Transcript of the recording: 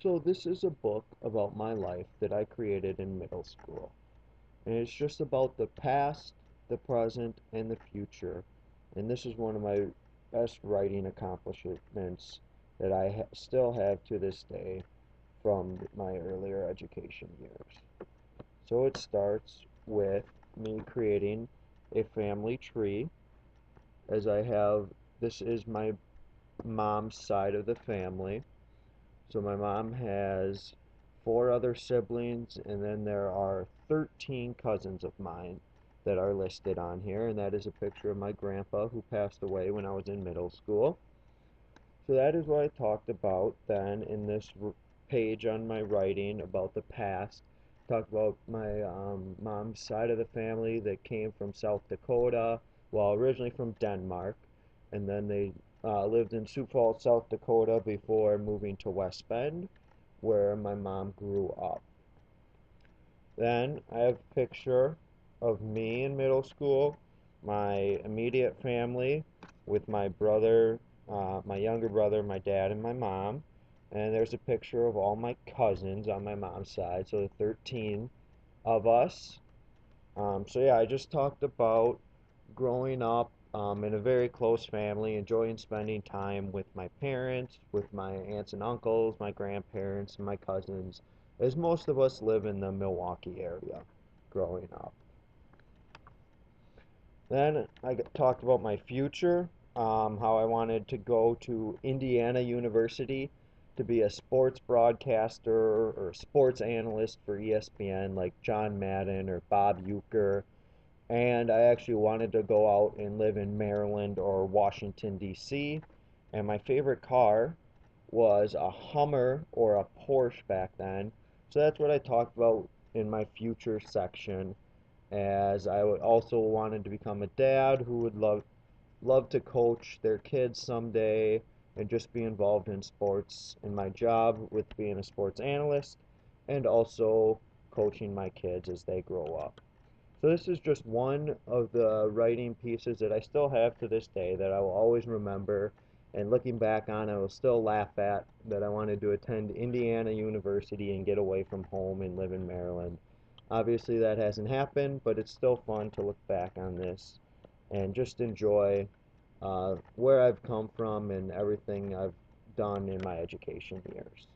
So this is a book about my life that I created in middle school. And it's just about the past, the present, and the future. And this is one of my best writing accomplishments that still have to this day from my earlier education years. So it starts with me creating a family tree, as this is my mom's side of the family. So my mom has four other siblings, and then there are 13 cousins of mine that are listed on here, and that is a picture of my grandpa who passed away when I was in middle school. So that is what I talked about then in this page on my writing about the past. Talked about my mom's side of the family that came from South Dakota, well, originally from Denmark, and then they lived in Sioux Falls, South Dakota before moving to West Bend, where my mom grew up. Then I have a picture of me in middle school, my immediate family with my brother, my younger brother, my dad, and my mom. And there's a picture of all my cousins on my mom's side, so the 13 of us. So yeah, I just talked about growing up in a very close family, enjoying spending time with my parents, with my aunts and uncles, my grandparents, and my cousins, as most of us live in the Milwaukee area growing up. Then talked about my future, how I wanted to go to Indiana University to be a sports broadcaster or sports analyst for ESPN, like John Madden or Bob Uecker. And I actually wanted to go out and live in Maryland or Washington, D.C. And my favorite car was a Hummer or a Porsche back then. So that's what I talked about in my future section, as I would also wanted to become a dad who would love to coach their kids someday and just be involved in sports in my job with being a sports analyst and also coaching my kids as they grow up. So this is just one of the writing pieces that I still have to this day that I will always remember, and looking back on I will still laugh at, that I wanted to attend Indiana University and get away from home and live in Maryland. Obviously that hasn't happened, but it's still fun to look back on this and just enjoy where I've come from and everything I've done in my education years.